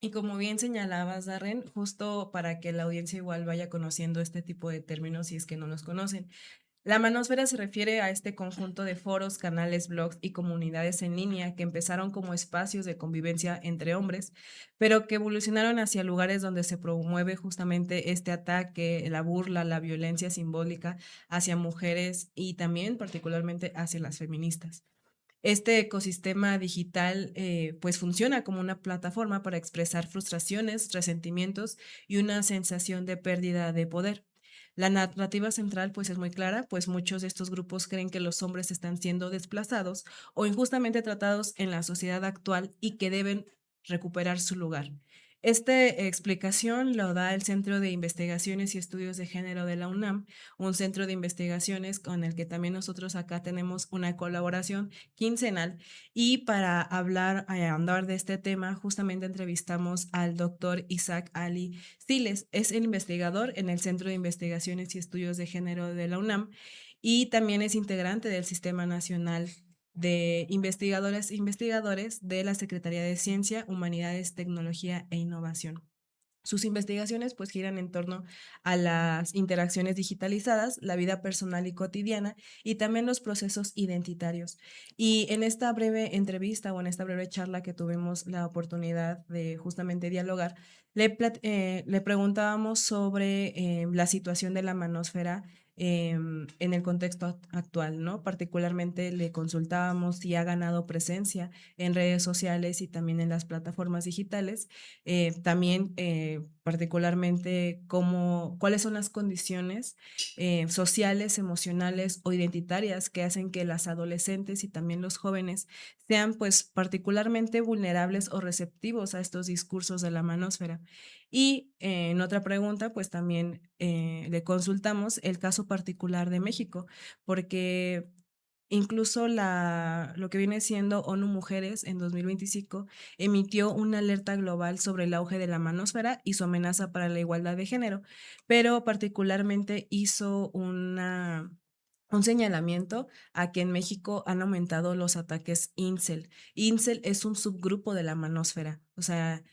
Y como bien señalabas, Darren, justo para que la audiencia igual vaya conociendo este tipo de términos si es que no los conocen. La manósfera se refiere a este conjunto de foros, canales, blogs y comunidades en línea que empezaron como espacios de convivencia entre hombres, pero que evolucionaron hacia lugares donde se promueve justamente este ataque, la burla, la violencia simbólica hacia mujeres y también particularmente hacia las feministas. Este ecosistema digital pues funciona como una plataforma para expresar frustraciones, resentimientos y una sensación de pérdida de poder. La narrativa central pues es muy clara, pues muchos de estos grupos creen que los hombres están siendo desplazados o injustamente tratados en la sociedad actual y que deben recuperar su lugar. Esta explicación lo da el Centro de Investigaciones y Estudios de Género de la UNAM, un centro de investigaciones con el que también nosotros acá tenemos una colaboración quincenal. Y para andar de este tema, justamente entrevistamos al doctor Isaac Ali Siles. Es el investigador en el Centro de Investigaciones y Estudios de Género de la UNAM y también es integrante del Sistema Nacional de Investigadoras e Investigadores de la Secretaría de Ciencia, Humanidades, Tecnología e Innovación. Sus investigaciones pues giran en torno a las interacciones digitalizadas, la vida personal y cotidiana y también los procesos identitarios. Y en esta breve entrevista o en esta breve charla que tuvimos la oportunidad de justamente dialogar, le preguntábamos sobre la situación de la manósfera en el contexto actual, ¿no? Particularmente le consultábamos si ha ganado presencia en redes sociales y también en las plataformas digitales también particularmente cuáles son las condiciones sociales, emocionales o identitarias que hacen que las adolescentes y también los jóvenes sean pues particularmente vulnerables o receptivos a estos discursos de la manósfera. Y en otra pregunta, pues también le consultamos el caso particular de México, porque incluso lo que viene siendo ONU Mujeres en 2025 emitió una alerta global sobre el auge de la manósfera y su amenaza para la igualdad de género, pero particularmente hizo un señalamiento a que en México han aumentado los ataques incel. Incel es un subgrupo de la manósfera, o sea,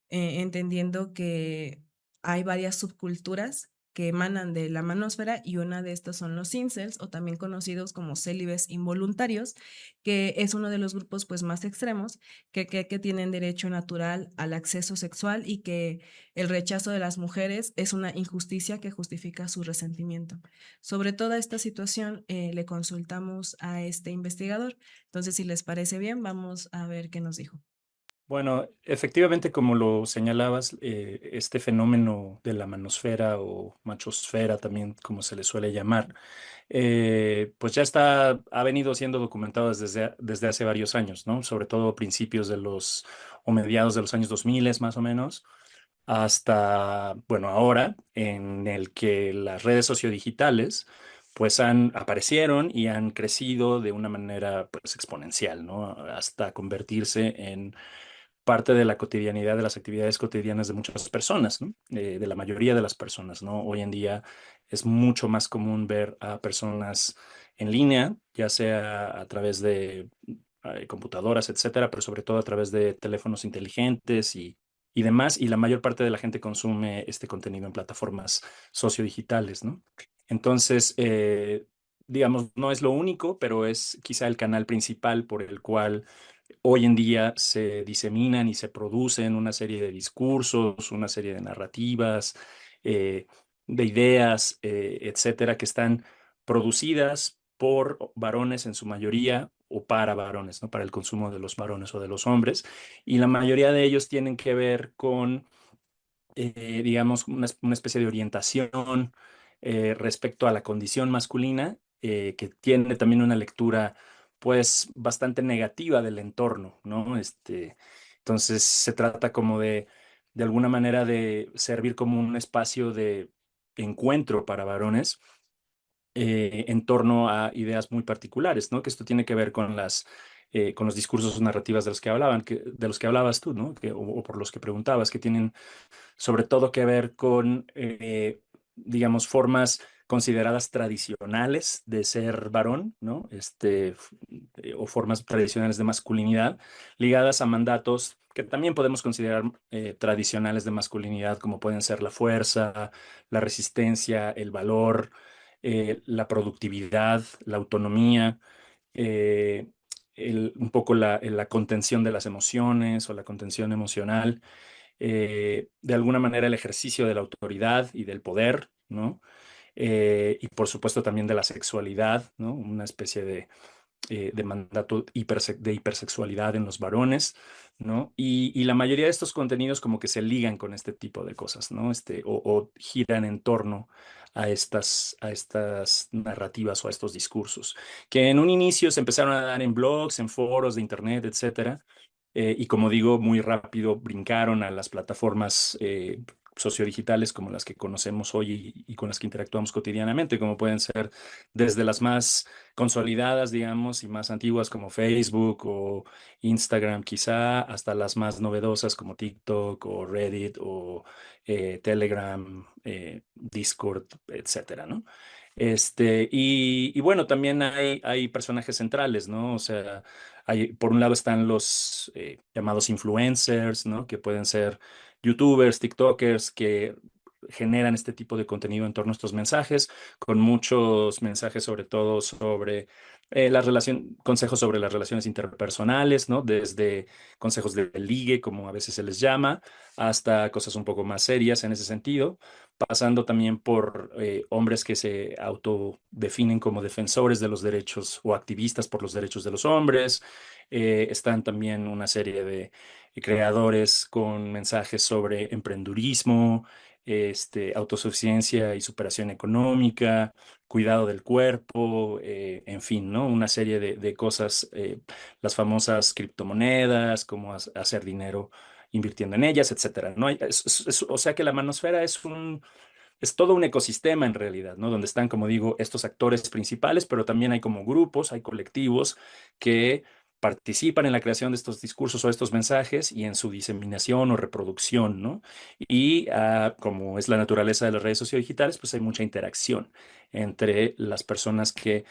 entendiendo que hay varias subculturas que emanan de la manósfera y una de estas son los incels o también conocidos como célibes involuntarios, que es uno de los grupos pues más extremos que tienen derecho natural al acceso sexual y que el rechazo de las mujeres es una injusticia que justifica su resentimiento. Sobre toda esta situación le consultamos a este investigador. Entonces, si les parece bien, vamos a ver qué nos dijo. Bueno, efectivamente, como lo señalabas, este fenómeno de la manosfera o machosfera, también como se le suele llamar, pues ha venido siendo documentado desde hace varios años, ¿no? Sobre todo a principios o mediados de los años 2000 más o menos, hasta, bueno, ahora, en el que las redes sociodigitales, pues aparecieron y han crecido de una manera, pues, exponencial, ¿no? Hasta convertirse en parte de la cotidianidad, de las actividades cotidianas de muchas personas, ¿no? De la mayoría de las personas, ¿no? Hoy en día es mucho más común ver a personas en línea, ya sea a través de computadoras, etcétera, pero sobre todo a través de teléfonos inteligentes y demás, y la mayor parte de la gente consume este contenido en plataformas sociodigitales, ¿no? Entonces, digamos, no es lo único, pero es quizá el canal principal por el cual hoy en día se diseminan y se producen una serie de discursos, una serie de narrativas, eh, de ideas, etcétera, que están producidas por varones en su mayoría o para varones, ¿no? Para el consumo de los varones o de los hombres. Y la mayoría de ellos tienen que ver con, digamos, una especie de orientación respecto a la condición masculina, que tiene también una lectura, pues, bastante negativa del entorno, ¿no? Entonces, se trata como de alguna manera, de servir como un espacio de encuentro para varones en torno a ideas muy particulares, ¿no? Que esto tiene que ver con los discursos o narrativas de los que hablabas tú, ¿no? O por los que preguntabas, que tienen sobre todo que ver con, digamos, formas consideradas tradicionales de ser varón, ¿no? O formas tradicionales de masculinidad ligadas a mandatos que también podemos considerar tradicionales de masculinidad, como pueden ser la fuerza, la resistencia, el valor, la productividad, la autonomía, eh, un poco la contención de las emociones o la contención emocional, de alguna manera el ejercicio de la autoridad y del poder, ¿no? Y por supuesto también de la sexualidad, ¿no? Una especie de mandato de hipersexualidad en los varones, ¿no? Y la mayoría de estos contenidos como que se ligan con este tipo de cosas, ¿no? O giran en torno a estas narrativas o a estos discursos, que en un inicio se empezaron a dar en blogs, en foros de internet, etcétera. Y como digo, muy rápido brincaron a las plataformas sociodigitales como las que conocemos hoy y con las que interactuamos cotidianamente, como pueden ser desde las más consolidadas, digamos, y más antiguas como Facebook o Instagram quizá, hasta las más novedosas como TikTok o Reddit o Telegram, Discord, etcétera, ¿no? Y bueno, también hay personajes centrales, ¿no? O sea, por un lado están los llamados influencers, ¿no? Que pueden ser YouTubers, TikTokers, que generan este tipo de contenido en torno a estos mensajes, con muchos mensajes sobre todo sobre consejos sobre las relaciones interpersonales, ¿no? Desde consejos de ligue, como a veces se les llama, hasta cosas un poco más serias en ese sentido, pasando también por hombres que se autodefinen como defensores de los derechos o activistas por los derechos de los hombres. Están también una serie de creadores con mensajes sobre emprendurismo, autosuficiencia y superación económica, cuidado del cuerpo, en fin, ¿no? Una serie de cosas, las famosas criptomonedas, cómo hacer dinero invirtiendo en ellas, etcétera, ¿no? O sea que la manosfera es todo un ecosistema en realidad, ¿no? Donde están, como digo, estos actores principales, pero también hay como grupos, hay colectivos que participan en la creación de estos discursos o estos mensajes y en su diseminación o reproducción, ¿no? Y como es la naturaleza de las redes sociodigitales, pues hay mucha interacción entre las personas que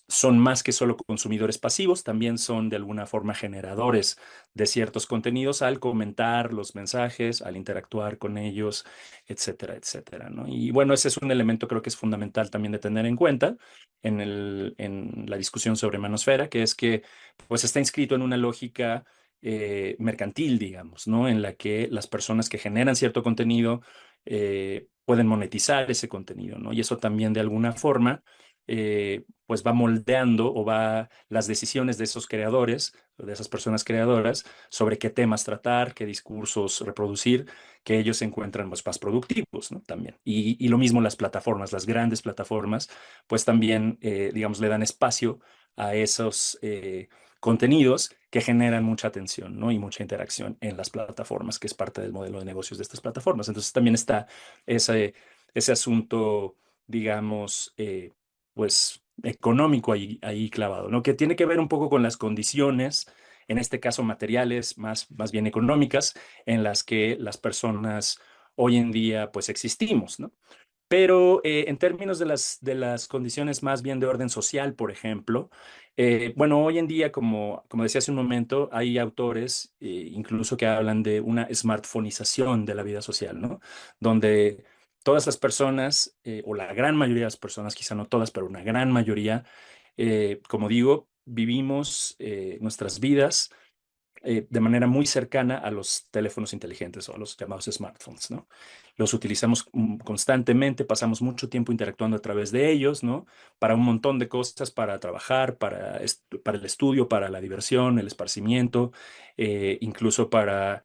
son más que solo consumidores pasivos, también son de alguna forma generadores de ciertos contenidos al comentar los mensajes, al interactuar con ellos, etcétera, etcétera, ¿no? Y bueno, ese es un elemento creo que es fundamental también de tener en cuenta en la discusión sobre Manosfera, que es que pues está inscrito en una lógica mercantil, digamos, ¿no? En la que las personas que generan cierto contenido pueden monetizar ese contenido, ¿no? Y eso también de alguna forma pues va moldeando o va las decisiones de esos creadores, de esas personas creadoras, sobre qué temas tratar, qué discursos reproducir, que ellos se encuentran pues, más productivos, ¿no? También. Y lo mismo las plataformas, las grandes plataformas, pues también, digamos, le dan espacio a esos contenidos que generan mucha atención, ¿no? Y mucha interacción en las plataformas, que es parte del modelo de negocios de estas plataformas. Entonces también está ese asunto, digamos, pues económico ahí clavado, ¿no? Que tiene que ver un poco con las condiciones, en este caso materiales, más bien económicas, en las que las personas hoy en día pues existimos, ¿no? Pero en términos de las condiciones más bien de orden social, por ejemplo, bueno, hoy en día, como decía hace un momento, hay autores incluso que hablan de una smartphonización de la vida social, ¿no? Donde todas las personas, o la gran mayoría de las personas, quizá no todas, pero una gran mayoría, como digo, vivimos nuestras vidas de manera muy cercana a los teléfonos inteligentes o a los llamados smartphones, ¿no? Los utilizamos constantemente, pasamos mucho tiempo interactuando a través de ellos, ¿no? Para un montón de cosas, para trabajar, para el estudio, para la diversión, el esparcimiento, incluso para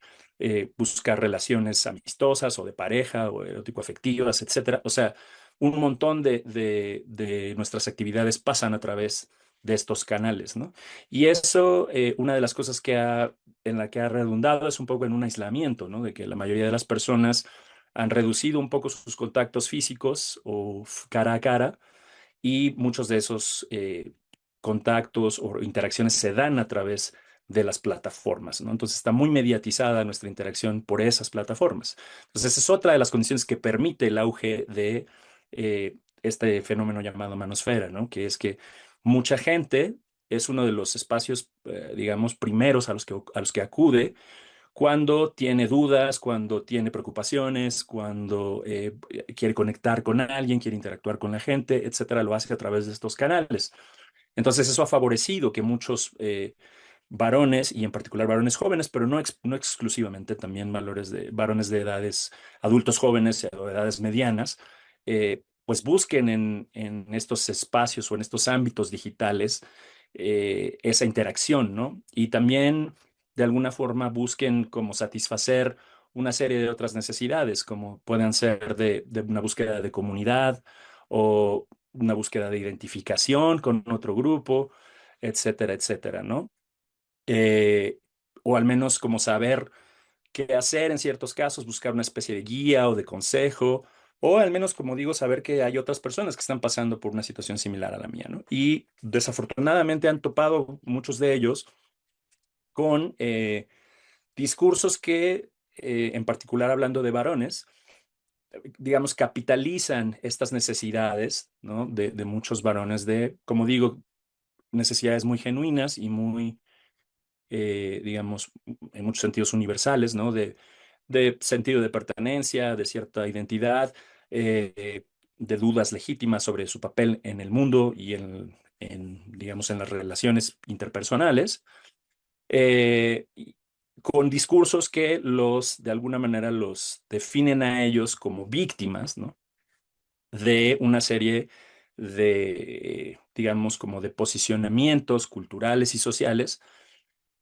buscar relaciones amistosas o de pareja o erótico-afectivas, etcétera. O sea, un montón de nuestras actividades pasan a través de estos canales, ¿no? Y eso, una de las cosas en la que ha redundado es un poco en un aislamiento, ¿no? De que la mayoría de las personas han reducido un poco sus contactos físicos o cara a cara y muchos de esos contactos o interacciones se dan a través de las plataformas, ¿no? Entonces está muy mediatizada nuestra interacción por esas plataformas. Entonces esa es otra de las condiciones que permite el auge de este fenómeno llamado manosfera, ¿no? Que es que mucha gente es uno de los espacios, digamos, primeros a los que acude cuando tiene dudas, cuando tiene preocupaciones, cuando quiere conectar con alguien, quiere interactuar con la gente, etcétera, lo hace a través de estos canales. Entonces eso ha favorecido que muchos varones, y en particular varones jóvenes, pero no exclusivamente, también varones de edades, adultos jóvenes o edades medianas, pues busquen en estos espacios o en estos ámbitos digitales esa interacción, ¿no? Y también de alguna forma busquen como satisfacer una serie de otras necesidades, como puedan ser de una búsqueda de comunidad o una búsqueda de identificación con otro grupo, etcétera, etcétera, ¿no? Eh, o al menos como saber qué hacer en ciertos casos, buscar una especie de guía o de consejo, o al menos, como digo, saber que hay otras personas que están pasando por una situación similar a la mía, ¿no? Y desafortunadamente han topado muchos de ellos con discursos que, en particular hablando de varones, digamos, capitalizan estas necesidades, ¿no? De muchos varones de, como digo, necesidades muy genuinas y muy digamos, en muchos sentidos universales, ¿no? De sentido de pertenencia, de cierta identidad, de dudas legítimas sobre su papel en el mundo y digamos, en las relaciones interpersonales, y con discursos que de alguna manera, los definen a ellos como víctimas, ¿no? De una serie digamos, como de posicionamientos culturales y sociales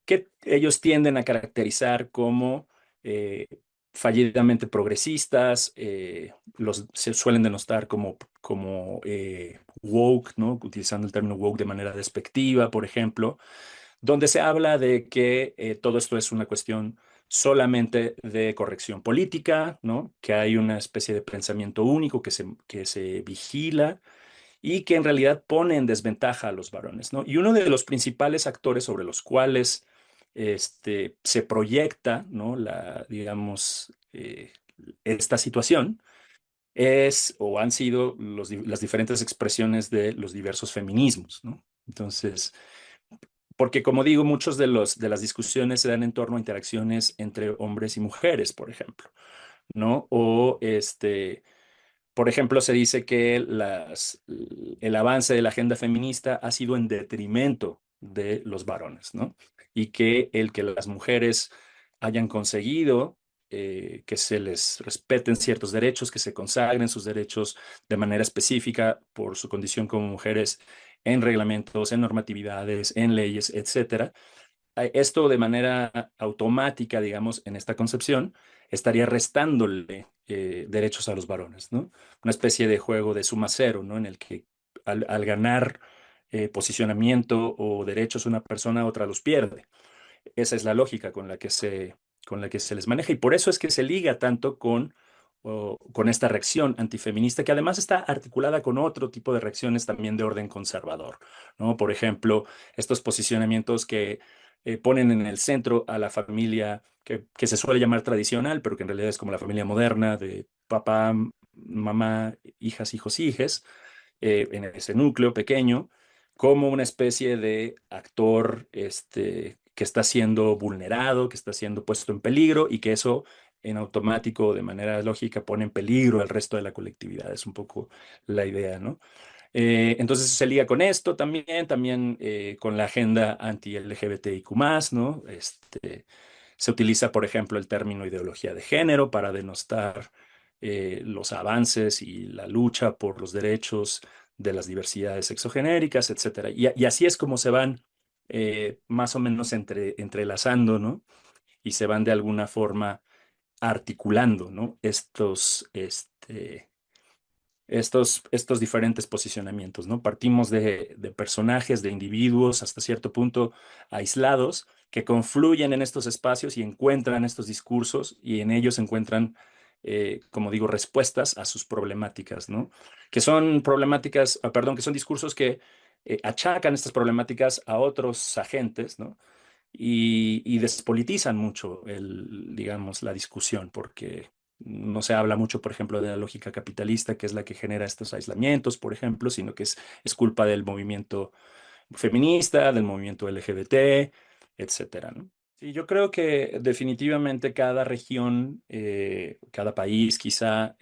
que ellos tienden a caracterizar como eh, fallidamente progresistas, se suelen denostar como woke, ¿no? Utilizando el término woke de manera despectiva, por ejemplo, donde se habla de que todo esto es una cuestión solamente de corrección política, ¿no? Que hay una especie de pensamiento único que se vigila y que en realidad pone en desventaja a los varones, ¿no? Y uno de los principales actores sobre los cuales se proyecta, ¿no? Digamos, esta situación o han sido las diferentes expresiones de los diversos feminismos, ¿no? Entonces, porque como digo, muchos de las discusiones se dan en torno a interacciones entre hombres y mujeres, por ejemplo, ¿no? O por ejemplo, se dice que el avance de la agenda feminista ha sido en detrimento de los varones, ¿no? Y que el que las mujeres hayan conseguido que se les respeten ciertos derechos, que se consagren sus derechos de manera específica por su condición como mujeres en reglamentos, en normatividades, en leyes, etcétera, esto de manera automática, digamos, en esta concepción, estaría restándole derechos a los varones, ¿no? Una especie de juego de suma cero, ¿no? En el que al ganar posicionamiento o derechos una persona, otra los pierde. Esa es la lógica con la que se les maneja y por eso es que se liga tanto con esta reacción antifeminista que además está articulada con otro tipo de reacciones también de orden conservador, ¿no? Por ejemplo, estos posicionamientos que ponen en el centro a la familia que se suele llamar tradicional, pero que en realidad es como la familia moderna de papá, mamá, hijas, hijos, hijes, en ese núcleo pequeño como una especie de actor que está siendo vulnerado, que está siendo puesto en peligro y que eso en automático, de manera lógica, pone en peligro al resto de la colectividad. Es un poco la idea, ¿no? Entonces se liga con esto también con la agenda anti-LGBTIQ+, ¿no? Se utiliza, por ejemplo, el término ideología de género para denostar los avances y la lucha por los derechos de las diversidades sexogenéricas, etcétera. Y así es como se van más o menos entrelazando, ¿no? Y se van de alguna forma articulando, ¿no? Estos diferentes posicionamientos, ¿no? Partimos de personajes, de individuos hasta cierto punto aislados que confluyen en estos espacios y encuentran estos discursos y en ellos encuentran, como digo, respuestas a sus problemáticas, ¿no? Que son problemáticas, perdón, que son discursos que achacan estas problemáticas a otros agentes, ¿no? Y despolitizan mucho digamos, la discusión, porque no se habla mucho, por ejemplo, de la lógica capitalista, que es la que genera estos aislamientos, por ejemplo, sino que es culpa del movimiento feminista, del movimiento LGBT, etcétera, ¿no? Sí, yo creo que definitivamente cada región, cada país quizá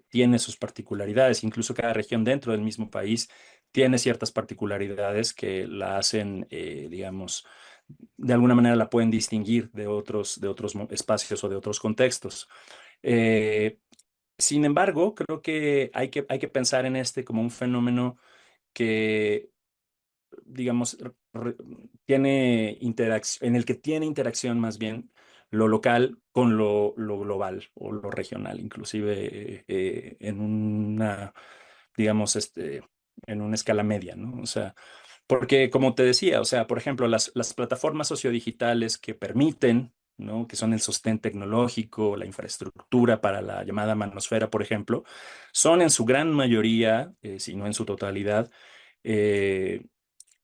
tiene sus particularidades, incluso cada región dentro del mismo país tiene ciertas particularidades que la hacen, digamos, de alguna manera la pueden distinguir de otros espacios o de otros contextos. Eh, Sin embargo, creo que hay que pensar en este como un fenómeno que digamos, tiene interacción, en el que tiene interacción más bien lo local con lo global o lo regional, inclusive en una, digamos, en una escala media, ¿no? O sea, porque como te decía, o sea, por ejemplo, las plataformas sociodigitales que permiten, ¿no? Que son el sostén tecnológico, la infraestructura para la llamada manosfera, por ejemplo, son en su gran mayoría, si no en su totalidad, eh,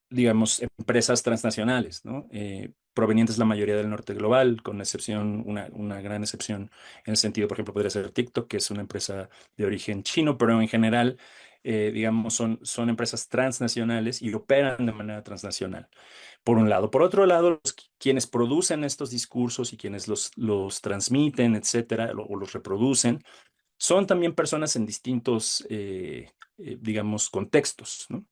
digamos, empresas transnacionales, ¿no? Provenientes la mayoría del norte global, con excepción, una gran excepción en el sentido, por ejemplo, podría ser TikTok, que es una empresa de origen chino, pero en general, digamos, son empresas transnacionales y operan de manera transnacional, por un lado. Por otro lado, quienes producen estos discursos y quienes los transmiten, etcétera, o los reproducen, son también personas en distintos, digamos, contextos, ¿no?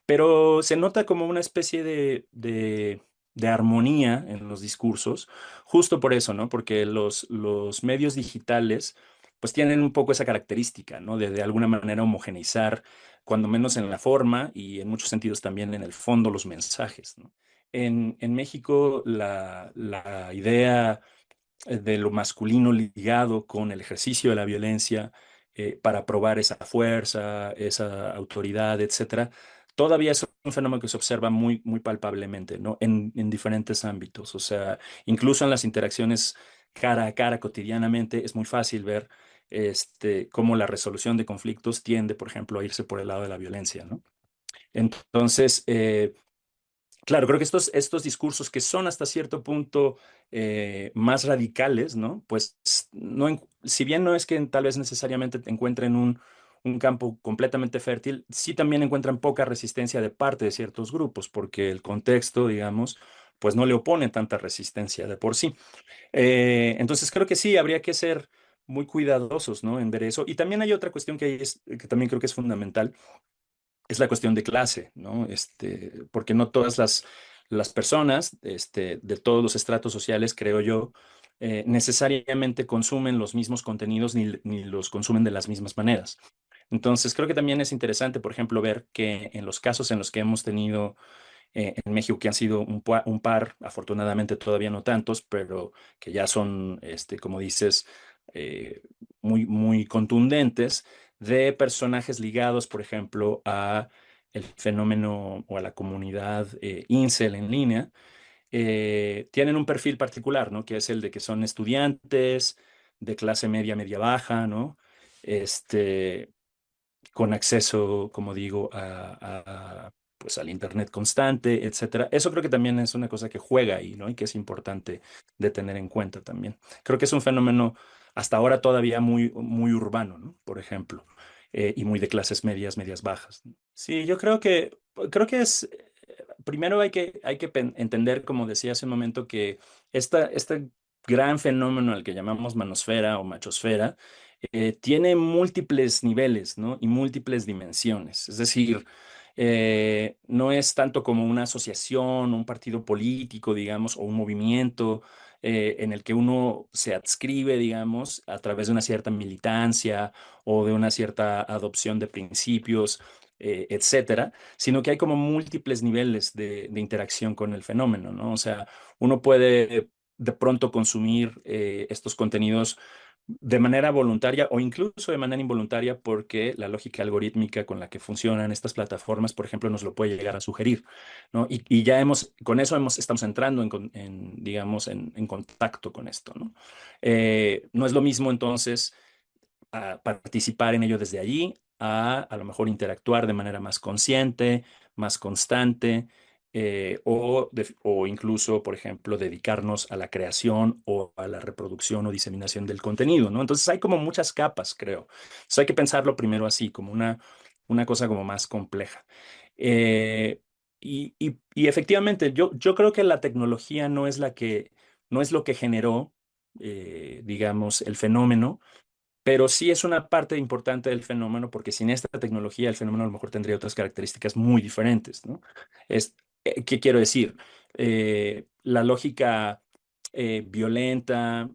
Pero se nota como una especie de armonía en los discursos, justo por eso, ¿no? Porque los medios digitales, pues tienen un poco esa característica, ¿no? De alguna manera homogeneizar, cuando menos en la forma y en muchos sentidos también en el fondo, los mensajes, ¿no? En México, la idea de lo masculino ligado con el ejercicio de la violencia para probar esa fuerza, esa autoridad, etcétera, todavía es un fenómeno que se observa muy, muy palpablemente, ¿no? En diferentes ámbitos. O sea, incluso en las interacciones cara a cara cotidianamente es muy fácil ver cómo la resolución de conflictos tiende, por ejemplo, a irse por el lado de la violencia, ¿no? Entonces, claro, creo que estos discursos que son hasta cierto punto más radicales, ¿no? Pues no, si bien no es que tal vez necesariamente te encuentren un campo completamente fértil, sí también encuentran poca resistencia de parte de ciertos grupos, porque el contexto, digamos, pues no le opone tanta resistencia de por sí. Entonces creo que sí, habría que ser muy cuidadosos, ¿no? En ver eso. Y también hay otra cuestión que también creo que es fundamental, es la cuestión de clase, ¿no? Porque no todas las personas, de todos los estratos sociales, creo yo, necesariamente consumen los mismos contenidos ni los consumen de las mismas maneras. Entonces, creo que también es interesante, por ejemplo, ver que en los casos en los que hemos tenido en México, que han sido un par, afortunadamente todavía no tantos, pero que ya son, como dices, eh, muy, muy contundentes, de personajes ligados, por ejemplo, a el fenómeno o a la comunidad incel en línea, tienen un perfil particular, ¿no? Que es el de que son estudiantes de clase media, media baja, ¿no? Este, con acceso, como digo, pues al internet constante, etcétera. Eso creo que también es una cosa que juega ahí, ¿no? Y que es importante de tener en cuenta también. Creo que es un fenómeno hasta ahora todavía muy, muy urbano, ¿no? Por ejemplo, y muy de clases medias, medias bajas, ¿no? Sí, yo creo que es, primero hay que entender, como decía hace un momento, que este gran fenómeno al que llamamos manosfera o machosfera, tiene múltiples niveles, ¿no? Y múltiples dimensiones. Es decir, no es tanto como una asociación, un partido político, digamos, o un movimiento en el que uno se adscribe, digamos, a través de una cierta militancia o de una cierta adopción de principios, etcétera, sino que hay como múltiples niveles de interacción con el fenómeno, ¿no? O sea, uno puede de pronto consumir estos contenidos de manera voluntaria o incluso de manera involuntaria porque la lógica algorítmica con la que funcionan estas plataformas, por ejemplo, nos lo puede llegar a sugerir, ¿no? Y ya con eso estamos entrando digamos, en contacto con esto, ¿no? No es lo mismo entonces participar en ello desde allí, a lo mejor interactuar de manera más consciente, más constante, o incluso, por ejemplo, dedicarnos a la creación o a la reproducción o diseminación del contenido, ¿no? Entonces hay como muchas capas, creo. Entonces hay que pensarlo primero así, como una cosa como más compleja. Y efectivamente, yo creo que la tecnología no es la que no es lo que generó, digamos, el fenómeno, pero sí es una parte importante del fenómeno, porque sin esta tecnología el fenómeno a lo mejor tendría otras características muy diferentes, ¿no? Es, ¿Qué quiero decir? La lógica violenta,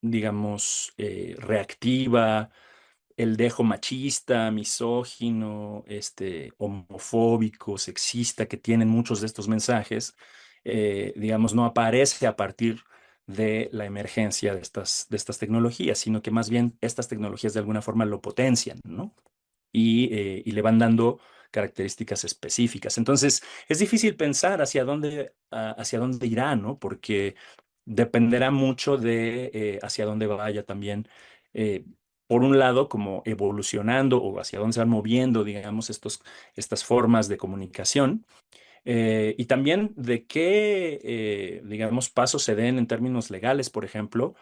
digamos, reactiva, el dejo machista, misógino, homofóbico, sexista que tienen muchos de estos mensajes, digamos, no aparece a partir de la emergencia de estas tecnologías, sino que más bien estas tecnologías de alguna forma lo potencian, ¿no? Y le van dando características específicas. Entonces, es difícil pensar hacia dónde irá, ¿no? Porque dependerá mucho de hacia dónde vaya también, eh, por un lado, como evolucionando o hacia dónde se van moviendo, digamos, estas formas de comunicación, y también de qué, digamos, pasos se den en términos legales, por ejemplo,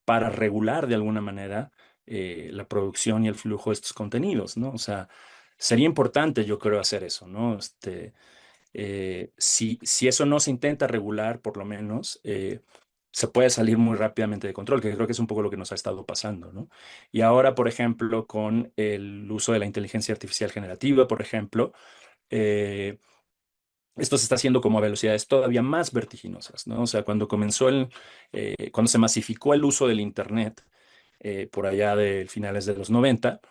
para regular de alguna manera la producción y el flujo de estos contenidos, ¿no? O sea, sería importante, yo creo, hacer eso, ¿no? Si eso no se intenta regular, por lo menos, se puede salir muy rápidamente de control, que creo que es un poco lo que nos ha estado pasando, ¿no? Y ahora, por ejemplo, con el uso de la inteligencia artificial generativa, por ejemplo, eh, esto se está haciendo como a velocidades todavía más vertiginosas, ¿no? O sea, cuando se masificó el uso del Internet, por allá de finales de los 90,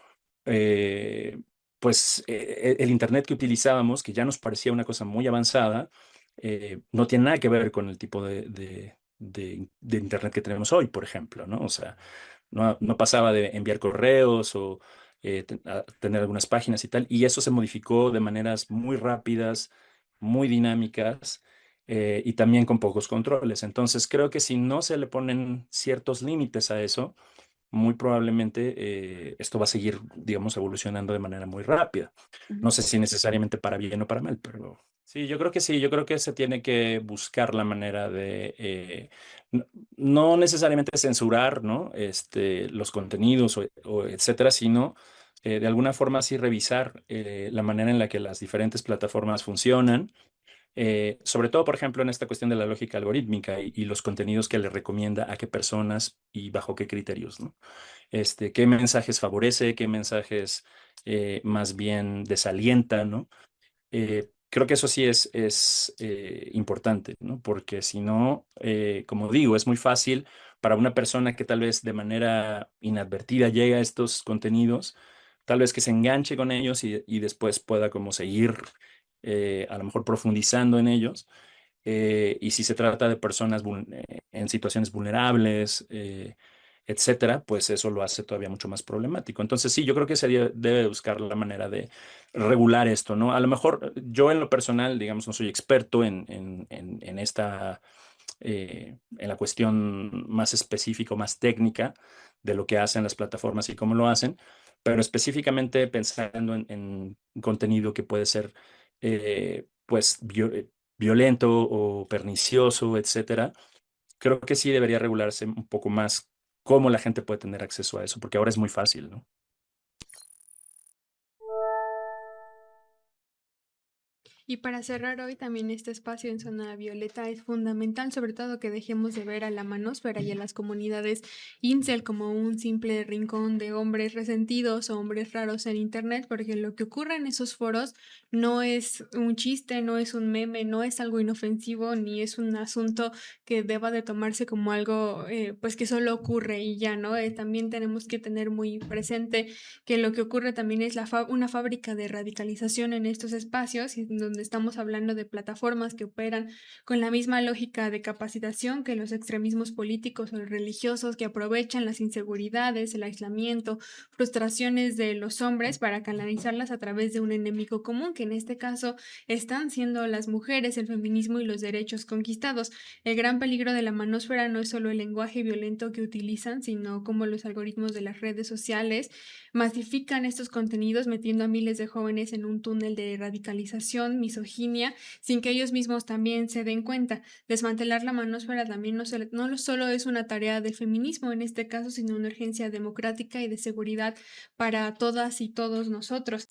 eh, pues el Internet que utilizábamos, que ya nos parecía una cosa muy avanzada, no tiene nada que ver con el tipo de Internet que tenemos hoy, por ejemplo, ¿no? O sea, no pasaba de enviar correos o a tener algunas páginas y tal, y eso se modificó de maneras muy rápidas, muy dinámicas, y también con pocos controles. Entonces, creo que si no se le ponen ciertos límites a eso, muy probablemente esto va a seguir, digamos, evolucionando de manera muy rápida. No sé si necesariamente para bien o para mal, pero sí, yo creo que sí, yo creo que se tiene que buscar la manera de no, no necesariamente censurar, ¿no? Los contenidos o etcétera, sino de alguna forma sí revisar la manera en la que las diferentes plataformas funcionan, sobre todo, por ejemplo, en esta cuestión de la lógica algorítmica y los contenidos que le recomienda a qué personas y bajo qué criterios, ¿no? Qué mensajes favorece, qué mensajes más bien desalienta, ¿no? Creo que eso sí es importante, ¿no? Porque si no, como digo, es muy fácil para una persona que tal vez de manera inadvertida llega a estos contenidos, tal vez que se enganche con ellos y después pueda como seguir a lo mejor profundizando en ellos. Y si se trata de personas en situaciones vulnerables, etcétera, pues eso lo hace todavía mucho más problemático. Entonces, sí, yo creo que debe buscar la manera de regular esto, ¿no? A lo mejor yo en lo personal, digamos, no soy experto en esta, en la cuestión más específica, o más técnica de lo que hacen las plataformas y cómo lo hacen, pero específicamente pensando en contenido que puede ser, pues, violento o pernicioso, etcétera, creo que sí debería regularse un poco más cómo la gente puede tener acceso a eso, porque ahora es muy fácil, ¿no? Y para cerrar hoy también este espacio en zona violeta es fundamental, sobre todo que dejemos de ver a la manósfera y a las comunidades incel como un simple rincón de hombres resentidos o hombres raros en internet, porque lo que ocurre en esos foros no es un chiste, no es un meme, no es algo inofensivo, ni es un asunto que deba de tomarse como algo pues que solo ocurre y ya, ¿no? También tenemos que tener muy presente que lo que ocurre también es una fábrica de radicalización en estos espacios, y en donde estamos hablando de plataformas que operan con la misma lógica de capacitación que los extremismos políticos o religiosos que aprovechan las inseguridades, el aislamiento, frustraciones de los hombres para canalizarlas a través de un enemigo común, que en este caso están siendo las mujeres, el feminismo y los derechos conquistados. El gran peligro de la manósfera no es solo el lenguaje violento que utilizan, sino como los algoritmos de las redes sociales masifican estos contenidos metiendo a miles de jóvenes en un túnel de radicalización, misoginia, sin que ellos mismos también se den cuenta. Desmantelar la manósfera también no solo es una tarea del feminismo en este caso, sino una urgencia democrática y de seguridad para todas y todos nosotros.